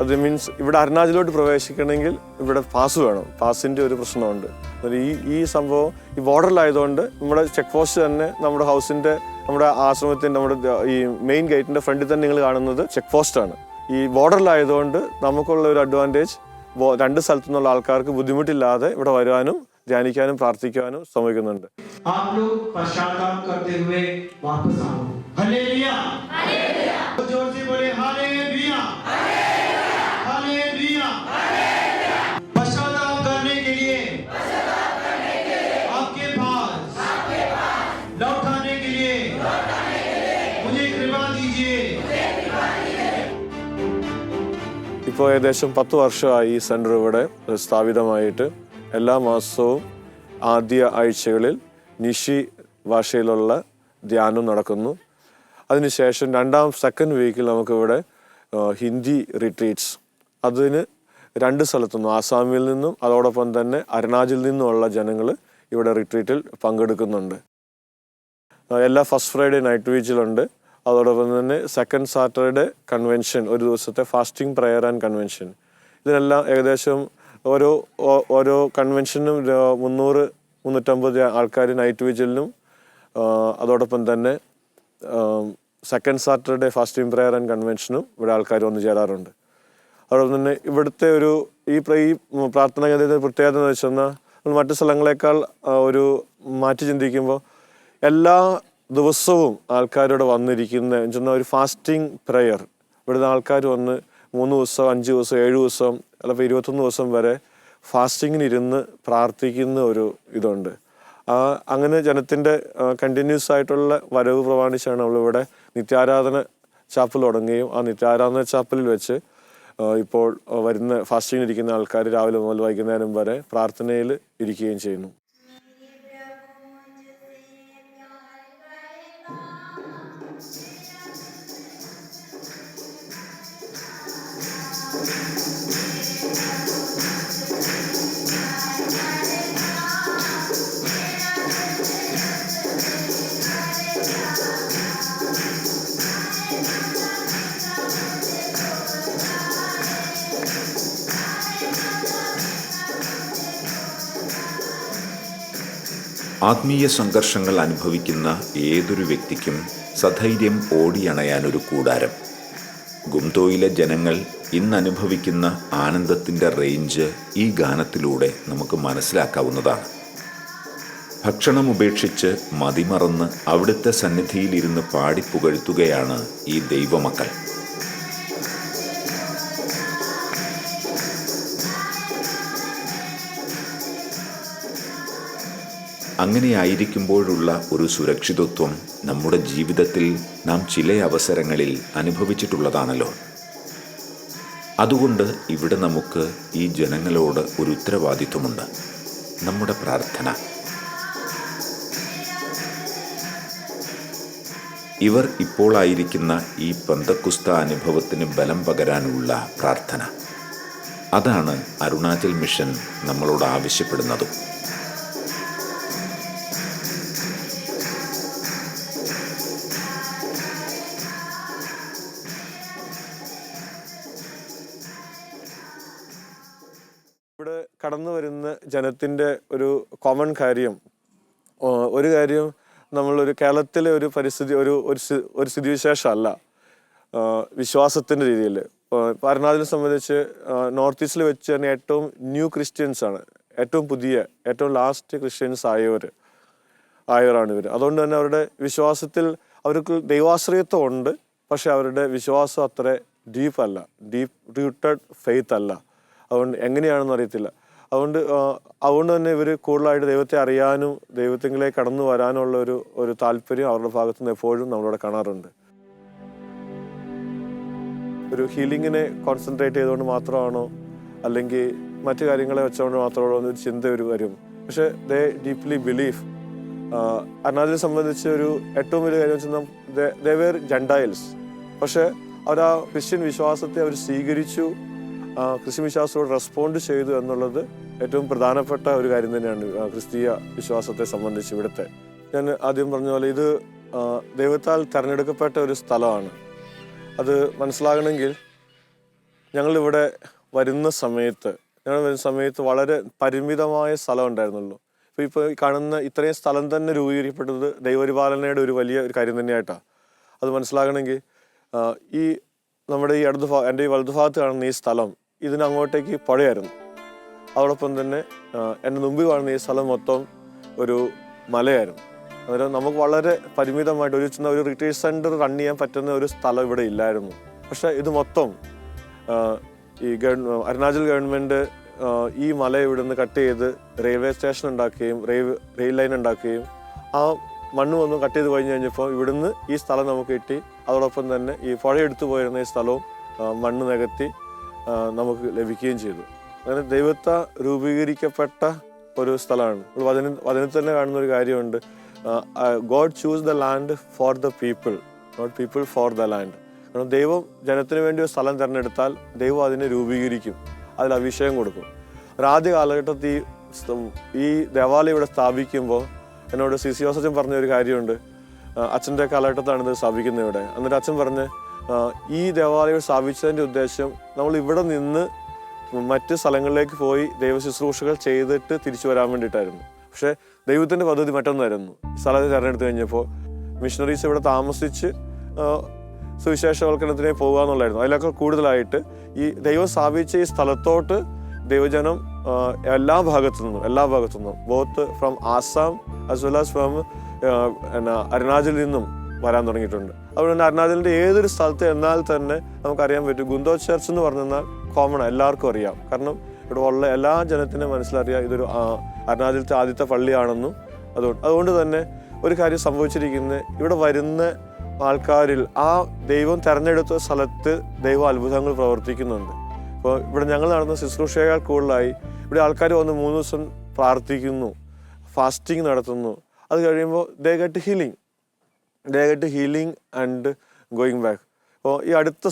അത് മീൻസ് ഇവിടെ അരുണാചലിലോട്ട് പ്രവേശിക്കണമെങ്കിൽ ഇവിടെ പാസ് വേണം. പാസിൻ്റെ ഒരു പ്രശ്നമുണ്ട്. ഈ സംഭവം ഈ ബോർഡറിലായതുകൊണ്ട് നമ്മുടെ ചെക്ക് പോസ്റ്റ് തന്നെ നമ്മുടെ ഹൗസിൻ്റെ നമ്മുടെ ആശ്രമത്തിൻ്റെ നമ്മുടെ ഈ മെയിൻ ഗേറ്റിൻ്റെ ഫ്രണ്ടിൽ തന്നെ നിങ്ങൾ കാണുന്നത് ചെക്ക് പോസ്റ്റാണ്. ഈ ബോർഡറിലായതുകൊണ്ട് നമുക്കുള്ള ഒരു അഡ്വാൻറ്റേജ് 2 സ്ഥലത്തു നിന്നുള്ള ആൾക്കാർക്ക് ബുദ്ധിമുട്ടില്ലാതെ ഇവിടെ വരുവാനും ധ്യാനിക്കാനും പ്രാർത്ഥിക്കാനും ശ്രമിക്കുന്നുണ്ട്. ഇപ്പോൾ ഏകദേശം 10 വർഷമായി ഈ സെൻറ്റർ ഇവിടെ സ്ഥാപിതമായിട്ട്. എല്ലാ മാസവും ആദ്യ ആഴ്ചകളിൽ നിഷി ഭാഷയിലുള്ള ധ്യാനം നടക്കുന്നു. അതിനുശേഷം സെക്കൻഡ് വീക്കിൽ നമുക്കിവിടെ ഹിന്ദി റിട്രീറ്റ്സ്, അതിന് 2 സ്ഥലത്തുനിന്നും ആസാമിൽ നിന്നും അതോടൊപ്പം തന്നെ അരുണാചലിൽ നിന്നുമുള്ള ജനങ്ങൾ ഇവിടെ റിട്രീറ്റിൽ പങ്കെടുക്കുന്നുണ്ട്. എല്ലാ ഫസ്റ്റ് ഫ്രൈഡേ നൈറ്റ് വീച്ചിലുണ്ട്. അതോടൊപ്പം തന്നെ സെക്കൻഡ് സാറ്റർഡേ കൺവെൻഷൻ, ഒരു ദിവസത്തെ ഫാസ്റ്റിംഗ് പ്രയർ ആൻഡ് കൺവെൻഷൻ. ഇതിനെല്ലാം ഏകദേശം ഓരോ കൺവെൻഷനും 300-350 ആൾക്കാർ നൈറ്റ് വിജിലിനും അതോടൊപ്പം തന്നെ second Saturday fasting prayer and കൺവെൻഷനും ഇവിടെ ആൾക്കാർ വന്നു ചേരാറുണ്ട്. അതോടൊപ്പം തന്നെ ഇവിടുത്തെ ഈ പ്രാർത്ഥനാ കേന്ദ്രത്തിൻ്റെ പ്രത്യേകത എന്ന് വെച്ചാൽ മറ്റു സ്ഥലങ്ങളെക്കാൾ ഒരു മാറ്റി ചിന്തിക്കുമ്പോൾ എല്ലാ ദിവസവും ആൾക്കാരോട് വന്നിരിക്കുന്ന ചെന്നാൽ ഒരു ഫാസ്റ്റിംഗ് പ്രയർ ഇവിടുന്ന് ആൾക്കാർ വന്ന് 3 ദിവസം 5 ദിവസം 7 ദിവസം അല്ലെങ്കിൽ 21 ദിവസം വരെ ഫാസ്റ്റിങ്ങിനിരുന്ന് പ്രാർത്ഥിക്കുന്ന ഒരു ഇതുണ്ട്. അങ്ങനെ ജനത്തിൻ്റെ കണ്ടിന്യൂസ് ആയിട്ടുള്ള വരവ് പ്രമാണിച്ചാണ് നമ്മളിവിടെ നിത്യാരാധന ചാപ്പൽ തുടങ്ങുകയും ആ നിത്യാരാധന ചാപ്പലിൽ വെച്ച് ഇപ്പോൾ വരുന്ന ഫാസ്റ്റിങ്ങിനിരിക്കുന്ന ആൾക്കാർ രാവിലെ മുതൽ വൈകുന്നേരം വരെ പ്രാർത്ഥനയിൽ ഇരിക്കുകയും ചെയ്യുന്നു. ആത്മീയ സംഘർഷങ്ങൾ അനുഭവിക്കുന്ന ഏതൊരു വ്യക്തിക്കും സധൈര്യം ഓടിയണയാനൊരു കൂടാരം. ഗുംതോയിലെ ജനങ്ങൾ ഇന്ന് അനുഭവിക്കുന്ന ആനന്ദത്തിൻ്റെ റേഞ്ച് ഈ ഗാനത്തിലൂടെ നമുക്ക് മനസ്സിലാക്കാവുന്നതാണ്. ഭക്ഷണം ഉപേക്ഷിച്ച് മതിമറന്ന് അവിടുത്തെ സന്നിധിയിലിരുന്ന് പാടിപ്പുകഴ്ത്തുകയാണ് ഈ ദൈവമക്കൾ. അങ്ങനെയായിരിക്കുമ്പോഴുള്ള ഒരു സുരക്ഷിതത്വം നമ്മുടെ ജീവിതത്തിൽ നാം ചില അവസരങ്ങളിൽ അനുഭവിച്ചിട്ടുള്ളതാണല്ലോ. അതുകൊണ്ട് ഇവിടെ നമുക്ക് ഈ ജനങ്ങളോട് ഒരു ഉത്തരവാദിത്വമുണ്ട്, നമ്മുടെ പ്രാർത്ഥന. ഇവർ ഇപ്പോൾ ആയിരിക്കുന്ന ഈ പെന്തക്കുസ്ത അനുഭവത്തിന് ബലം പകരാനുള്ള പ്രാർത്ഥന. അതാണ് അരുണാചൽ മിഷൻ നമ്മളോട് ആവശ്യപ്പെടുന്നതും. ഇവിടെ കടന്നു വരുന്ന ജനത്തിൻ്റെ ഒരു കോമൺ കാര്യം, ഒരു കാര്യം നമ്മളൊരു കേരളത്തിലെ ഒരു പരിസ്ഥിതി ഒരു സ്ഥിതിവിശേഷമല്ല വിശ്വാസത്തിൻ്റെ രീതിയിൽ. ഇപ്പോൾ അരുണാചലിനെ സംബന്ധിച്ച് നോർത്ത് ഈസ്റ്റിൽ വെച്ച് തന്നെ ഏറ്റവും ന്യൂ ക്രിസ്ത്യൻസാണ്, ഏറ്റവും പുതിയ ഏറ്റവും ലാസ്റ്റ് ക്രിസ്ത്യൻസ് ആയവരാണ് ഇവർ. അതുകൊണ്ട് തന്നെ അവരുടെ വിശ്വാസത്തിൽ അവർക്ക് ദൈവാശ്രയത്വം ഉണ്ട്, പക്ഷെ അവരുടെ വിശ്വാസം അത്ര ഡീപ്പ് റൂട്ടഡ് ഫെയ്ത്ത് അല്ല. അതുകൊണ്ട് എങ്ങനെയാണെന്ന് അറിയത്തില്ല. അതുകൊണ്ട് തന്നെ ഇവർ കൂടുതലായിട്ട് ദൈവത്തെ അറിയാനും ദൈവത്തിലേക്ക് കടന്നു വരാനുള്ള ഒരു താല്പര്യം അവരുടെ ഭാഗത്തു നിന്ന് എപ്പോഴും നമ്മളവിടെ കാണാറുണ്ട്. ഒരു ഹീലിങ്ങിനെ കോൺസെൻട്രേറ്റ് ചെയ്തുകൊണ്ട് മാത്രമാണോ അല്ലെങ്കിൽ മറ്റു കാര്യങ്ങളെ വെച്ചുകൊണ്ട് മാത്രമാണോ എന്നൊരു ചിന്ത വരും. പക്ഷേ ദേ ഡീപ്ലി ബിലീവ്. അരുണാചലിനെ സംബന്ധിച്ച് ഒരു ഏറ്റവും വലിയ കാര്യം വെച്ചാൽ ദേ വേർ ജെൻഡൈൽസ്, പക്ഷേ അവർ ആ ക്രിസ്ത്യൻ വിശ്വാസത്തെ അവർ സ്വീകരിച്ചു, ക്രിസ്ത്യൻ വിശ്വാസത്തോട് റെസ്പോണ്ട് ചെയ്തു എന്നുള്ളത് ഏറ്റവും പ്രധാനപ്പെട്ട ഒരു കാര്യം തന്നെയാണ് ക്രിസ്തീയ വിശ്വാസത്തെ സംബന്ധിച്ച് ഇവിടുത്തെ. ഞാൻ ആദ്യം പറഞ്ഞ പോലെ ഇത് ദൈവത്താൽ തിരഞ്ഞെടുക്കപ്പെട്ട ഒരു സ്ഥലമാണ്. അത് മനസ്സിലാകണമെങ്കിൽ ഞങ്ങളിവിടെ വരുന്ന സമയത്ത് വളരെ പരിമിതമായ സ്ഥലം ഉണ്ടായിരുന്നുള്ളൂ. ഇപ്പോൾ കാണുന്ന ഇത്രയും സ്ഥലം തന്നെ രൂപീകരിക്കപ്പെട്ടത് ദൈവപരിപാലനയുടെ ഒരു വലിയ ഒരു കാര്യം തന്നെയായിട്ടാണ്. അത് മനസ്സിലാകണമെങ്കിൽ ഈ നമ്മുടെ ഈ എൻ്റെ ഈ വലതുഭാഗത്ത് കാണുന്ന ഈ സ്ഥലം ഇതിനങ്ങോട്ടേക്ക് പുഴയായിരുന്നു. അതോടൊപ്പം തന്നെ എൻ്റെ മുമ്പിൽ കാണുന്ന ഈ സ്ഥലം മൊത്തം ഒരു മലയായിരുന്നു. അന്നേരം നമുക്ക് വളരെ പരിമിതമായിട്ട് ഒരു റിട്രീറ്റ് സെൻറ്റർ റൺ ചെയ്യാൻ പറ്റുന്ന ഒരു സ്ഥലം ഇവിടെ ഇല്ലായിരുന്നു. പക്ഷേ ഇത് മൊത്തം ഈ അരുണാചൽ ഗവൺമെൻറ് ഈ മല ഇവിടുന്ന് കട്ട് ചെയ്ത് റെയിൽവേ സ്റ്റേഷൻ ഉണ്ടാക്കുകയും റെയിൽ ലൈൻ ഉണ്ടാക്കുകയും ആ മണ്ണ് വന്ന് കട്ട് ചെയ്ത് കഴിഞ്ഞപ്പോൾ ഇവിടുന്ന് ഈ സ്ഥലം നമുക്ക് കിട്ടി. അതോടൊപ്പം തന്നെ ഈ പുഴയെടുത്തു പോയിരുന്ന ഈ സ്ഥലവും മണ്ണ് നികത്തി നമുക്ക് ലഭിക്കുകയും ചെയ്തു. അങ്ങനെ ദൈവത്താൽ രൂപീകരിക്കപ്പെട്ട ഒരു സ്ഥലമാണ്. വചനത്തിൽ തന്നെ കാണുന്ന ഒരു കാര്യമുണ്ട്, God choose the land for the people, not people for the land. കാരണം ദൈവം ജനത്തിന് വേണ്ടി ഒരു സ്ഥലം തിരഞ്ഞെടുത്താൽ ദൈവം അതിനെ രൂപീകരിക്കും, അതിൽ അഭിഷേകം കൊടുക്കും. ആദ്യ കാലഘട്ടത്തിൽ ഈ ദേവാലയം ഇവിടെ സ്ഥാപിക്കുമ്പോൾ എന്നോട് സി ജോസച്ചൻ പറഞ്ഞ ഒരു കാര്യമുണ്ട്. അച്ഛൻ്റെ കാലഘട്ടത്താണ് ഇത് സ്ഥാപിക്കുന്നത് ഇവിടെ. എന്നിട്ട് അച്ഛൻ പറഞ്ഞ് ഈ ദേവാലയം സ്ഥാപിച്ചതിൻ്റെ ഉദ്ദേശം നമ്മൾ ഇവിടെ നിന്ന് മറ്റ് സ്ഥലങ്ങളിലേക്ക് പോയി ദൈവ ശുശ്രൂഷകൾ ചെയ്തിട്ട് തിരിച്ചു വരാൻ വേണ്ടിയിട്ടായിരുന്നു. പക്ഷേ ദൈവത്തിൻ്റെ പദ്ധതി മറ്റൊന്നായിരുന്നു. സ്ഥലത്ത് തിരഞ്ഞെടുത്ത് കഴിഞ്ഞപ്പോൾ മിഷണറീസ് ഇവിടെ താമസിച്ച് സുവിശേഷവൽക്കരണത്തിനെ പോകുക എന്നുള്ളതായിരുന്നു. അതിലൊക്കെ കൂടുതലായിട്ട് ഈ ദൈവം സ്ഥാപിച്ച ഈ സ്ഥലത്തോട്ട് ദൈവജനം എല്ലാ ഭാഗത്തു നിന്നും both from Assam as well as from അരുണാചലിൽ നിന്നും വരാൻ തുടങ്ങിയിട്ടുണ്ട്. അതുകൊണ്ട് തന്നെ അരുണാചലിൻ്റെ ഏതൊരു സ്ഥലത്ത് എന്നാൽ തന്നെ നമുക്കറിയാൻ പറ്റും. ഗുന്തോ ചർച്ച് എന്ന് പറഞ്ഞാൽ കോമൺ, എല്ലാവർക്കും അറിയാം. കാരണം ഇവിടെ ഉള്ള എല്ലാ ജനത്തിനും മനസ്സിലറിയാം ഇതൊരു അരുണാചലത്തെ ആദ്യത്തെ പള്ളിയാണെന്നും. അതുകൊണ്ട് തന്നെ ഒരു കാര്യം സംഭവിച്ചിരിക്കുന്നത്, ഇവിടെ വരുന്ന ആൾക്കാരിൽ ആ ദൈവം തിരഞ്ഞെടുത്ത സ്ഥലത്ത് ദൈവം അത്ഭുതങ്ങൾ പ്രവർത്തിക്കുന്നുണ്ട്. ഇപ്പോൾ ഇവിടെ ഞങ്ങൾ നടന്ന ശുശ്രൂഷയേക്കാൾ കൂടുതലായി ഇവിടെ ആൾക്കാർ വന്ന് 3 ദിവസം പ്രാർത്ഥിക്കുന്നു, ഫാസ്റ്റിംഗ് നടത്തുന്നു. അത് കഴിയുമ്പോൾ they get healing and going back. അപ്പോൾ ഈ അടുത്ത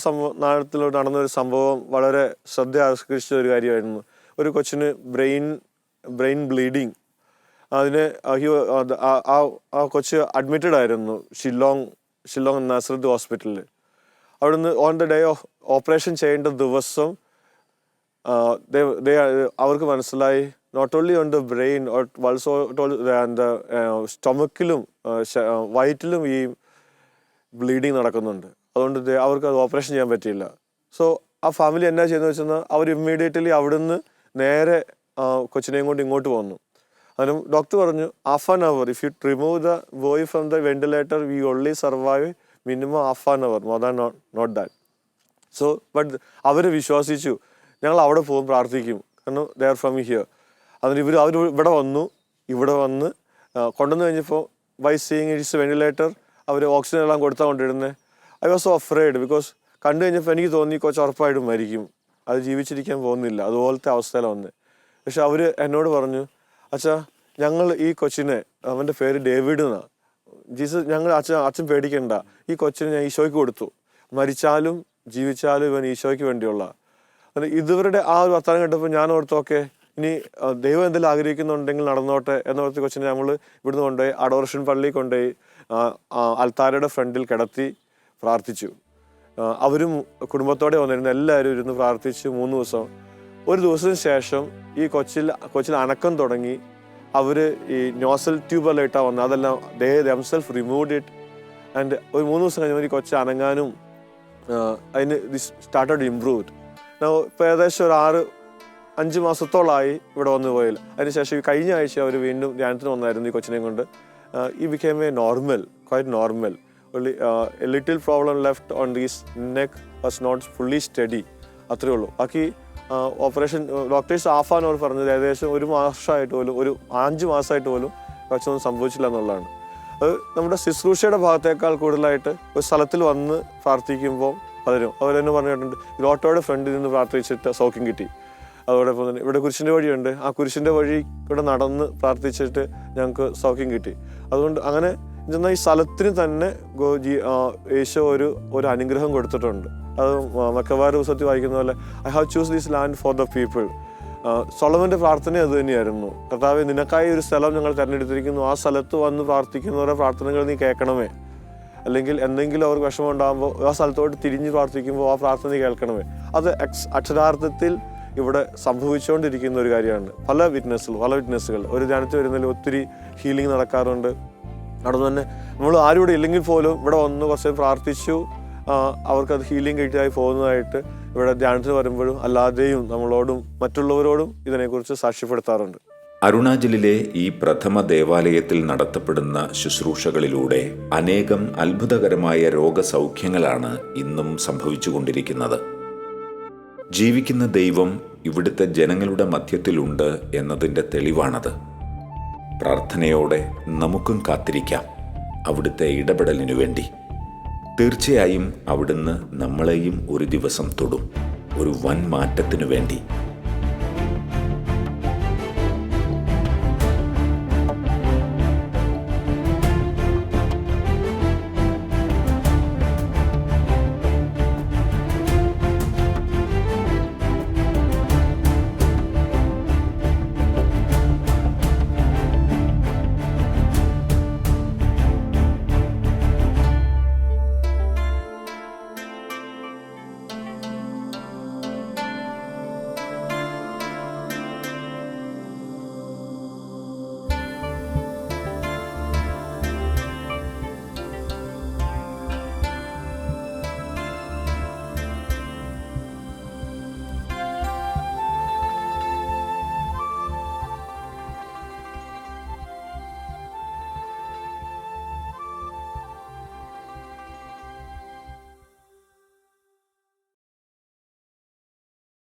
നാളത്തിലോട്ട് നടന്നൊരു സംഭവം വളരെ ശ്രദ്ധ ആകർഷിച്ച ഒരു കാര്യമായിരുന്നു. ഒരു കൊച്ചിന് ബ്രെയിൻ ബ്ലീഡിങ്, അതിന് ആ കൊച്ച് അഡ്മിറ്റഡ് ആയിരുന്നു ഷില്ലോങ് നാസറത്ത് ഹോസ്പിറ്റലിൽ. അവിടുന്ന് on the day of operation ചെയ്യേണ്ട ദിവസം അവർക്ക് മനസ്സിലായി not only on the brain also സ്റ്റൊമക്കിലും വയറ്റിലും ഈ ബ്ലീഡിങ് നടക്കുന്നുണ്ട്. അതുകൊണ്ട് അവർക്ക് അത് ഓപ്പറേഷൻ ചെയ്യാൻ പറ്റിയില്ല. സോ ആ ഫാമിലി എന്നാ ചെയ്യുന്നത് വെച്ചാൽ അവർ ഇമ്മീഡിയറ്റ്ലി അവിടുന്ന് നേരെ കൊച്ചിനെയും കൊണ്ട് ഇങ്ങോട്ട് വന്നു. അതിനും ഡോക്ടർ പറഞ്ഞു half an hour, if you remove the boy from the ventilator we only survive minimum half an hour, more than not that. So but അവർ വിശ്വസിച്ചു ഞങ്ങൾ അവിടെ പോകും പ്രാർത്ഥിക്കും, കാരണം ദേ ആർ ഫ്രം ഹിയർ. അതിന് അവർ ഇവിടെ വന്ന് കൊണ്ടുവന്ന് കഴിഞ്ഞപ്പോൾ ബൈ സീയിങ് ഇറ്റ്സ് വെന്റിലേറ്റർ അവർ ഓക്സിജൻ എല്ലാം കൊടുത്താൽ കൊണ്ടിരുന്നത്. I was so afraid because കണ്ടു കഴിഞ്ഞപ്പോൾ എനിക്ക് തോന്നി കൊച്ച് ഉറപ്പായിട്ടും മരിക്കും, അത് ജീവിച്ചിരിക്കാൻ പോകുന്നില്ല, അതുപോലത്തെ അവസ്ഥയിലാണ് വന്നത്. പക്ഷെ അവർ എന്നോട് പറഞ്ഞു അച്ഛാ ഞങ്ങൾ ഈ കൊച്ചിനെ, അവൻ്റെ പേര് ഡേവിഡ് എന്നാണ്, ജീസസ് ഞങ്ങൾ അച്ഛൻ പേടിക്കണ്ട, ഈ കൊച്ചിനെ ഞാൻ ഈശോയ്ക്ക് കൊടുത്തു, മരിച്ചാലും ജീവിച്ചാലും ഇവൻ ഈശോയ്ക്ക് വേണ്ടിയുള്ള. ഇതുവരുടെ ആ ഒരു വർത്തമാനം കേട്ടപ്പോൾ ഞാൻ ഓർത്തു ഓക്കെ ഇനി ദൈവം എന്തെങ്കിലും ആഗ്രഹിക്കുന്നുണ്ടെങ്കിൽ നടന്നോട്ടെ എന്നോർത്ത് കൊച്ചിനെ നമ്മൾ ഇവിടുന്ന് കൊണ്ടുപോയി അഡോറേഷൻ പള്ളിയിൽ കൊണ്ടുപോയി അൽത്താരയുടെ ഫ്രണ്ടിൽ കിടത്തി പ്രാർത്ഥിച്ചു. അവരും കുടുംബത്തോടെ വന്നിരുന്നു, എല്ലാവരും ഇരുന്ന് പ്രാർത്ഥിച്ചു 3 ദിവസം. ഒരു ദിവസത്തിന് ശേഷം ഈ കൊച്ചിൽ അനക്കം തുടങ്ങി. അവർ ഈ നോസൽ ട്യൂബെല്ലാം വന്നത്, അതെല്ലാം ദേ ദംസെൽഫ് റിമൂവ്ഡ് ഇറ്റ്. ആൻഡ് ഒരു 3 ദിവസം കഴിഞ്ഞപ്പോൾ ഈ കൊച്ച് അനങ്ങാനും അതിന് സ്റ്റാർട്ടഡ് ഇംപ്രൂവ്ഡ്. ഇപ്പോൾ ഏകദേശം ഒരു 5 മാസത്തോളമായി ഇവിടെ വന്നു പോയില്ല. അതിനുശേഷം കഴിഞ്ഞ ആഴ്ച അവർ വീണ്ടും ധ്യാനത്തിന് വന്നായിരുന്നു ഈ കൊച്ചിനെയും കൊണ്ട്. ഈ became a normal, quite normal. Only a little problem left on his neck was not fully steady. അത്രേ ഉള്ളൂ. ബാക്കി ഓപ്പറേഷൻ ഡോക്ടേഴ്സ് ഹാഫ് ആൻ അവർ പറഞ്ഞത് ഏകദേശം 1 മാസമായിട്ട് പോലും, ഒരു 5 മാസമായിട്ട് പോലും കൊച്ചൊന്നും സംഭവിച്ചില്ല എന്നുള്ളതാണ്. അത് നമ്മുടെ ശുശ്രൂഷയുടെ ഭാഗത്തേക്കാൾ കൂടുതലായിട്ട് ഒരു സ്ഥലത്തിൽ വന്ന് പ്രാർത്ഥിക്കുമ്പോൾ പലരും അവരെന്നെ പറഞ്ഞിട്ടുണ്ട് ലോട്ടോയുടെ ഫ്രണ്ടിൽ നിന്ന് പ്രാർത്ഥിച്ചിട്ട് സൗഖ്യം കിട്ടി. അതോടൊപ്പം തന്നെ ഇവിടെ കുരിശിൻ്റെ വഴിയുണ്ട്, ആ കുരിശിൻ്റെ വഴി ഇവിടെ നടന്ന് പ്രാർത്ഥിച്ചിട്ട് ഞങ്ങൾക്ക് സൗഖ്യം കിട്ടി. അതുകൊണ്ട് അങ്ങനെ എന്നാൽ ഈ സ്ഥലത്തിന് തന്നെ യേശു ഒരു അനുഗ്രഹം കൊടുത്തിട്ടുണ്ട്. അത് മക്കവാര ദിവസത്തിൽ വായിക്കുന്ന പോലെ I have choose this land for the people. സൊളമന്റെ പ്രാർത്ഥന അത് തന്നെയായിരുന്നു, കർത്താവേ നിനക്കായി ഒരു സ്ഥലം ഞങ്ങൾ തിരഞ്ഞെടുത്തിരിക്കുന്നു, ആ സ്ഥലത്ത് വന്ന് പ്രാർത്ഥിക്കുന്നവരുടെ പ്രാർത്ഥനകൾ നീ കേൾക്കണമേ. അല്ലെങ്കിൽ എന്തെങ്കിലും അവർക്ക് വിഷമം ഉണ്ടാകുമ്പോൾ ആ സ്ഥലത്തോട്ട് തിരിഞ്ഞ് പ്രാർത്ഥിക്കുമ്പോൾ ആ പ്രാർത്ഥന നീ കേൾക്കണമേ. അത് അക്ഷരാർത്ഥത്തിൽ ഇവിടെ സംഭവിച്ചുകൊണ്ടിരിക്കുന്ന ഒരു കാര്യമാണ്. പല വിറ്റ്നസ്സുകൾ ഒരു ധ്യാനത്തിൽ വരുന്നതിൽ ഒത്തിരി ഹീലിംഗ് നടക്കാറുണ്ട്. അവിടെ തന്നെ നമ്മൾ ആരും ഇവിടെ ഇല്ലെങ്കിൽ പോലും ഇവിടെ വന്ന് കുറച്ച് പ്രാർത്ഥിച്ചു അവർക്കത് ഹീലിംഗ് കിട്ടിയായി പോകുന്നതായിട്ട് ഇവിടെ ധ്യാനത്തിന് വരുമ്പോഴും അല്ലാതെയും നമ്മളോടും മറ്റുള്ളവരോടും ഇതിനെക്കുറിച്ച് സാക്ഷ്യപ്പെടുത്താറുണ്ട്. അരുണാചലിലെ ഈ പ്രഥമ ദേവാലയത്തിൽ നടത്തപ്പെടുന്ന ശുശ്രൂഷകളിലൂടെ അനേകം അത്ഭുതകരമായ രോഗസൗഖ്യങ്ങളാണ് ഇന്നും സംഭവിച്ചുകൊണ്ടിരിക്കുന്നത്. ജീവിക്കുന്ന ദൈവം ഇവിടുത്തെ ജനങ്ങളുടെ മധ്യത്തിലുണ്ട് എന്നതിൻ്റെ തെളിവാണത്. പ്രാർത്ഥനയോടെ നമുക്കും കാത്തിരിക്കാം അവിടുത്തെ ഇടപെടലിനു വേണ്ടി. തീർച്ചയായും അവിടുന്ന് നമ്മളെയും ഒരു ദിവസം തൊടും, ഒരു വൻ മാറ്റത്തിനു വേണ്ടി.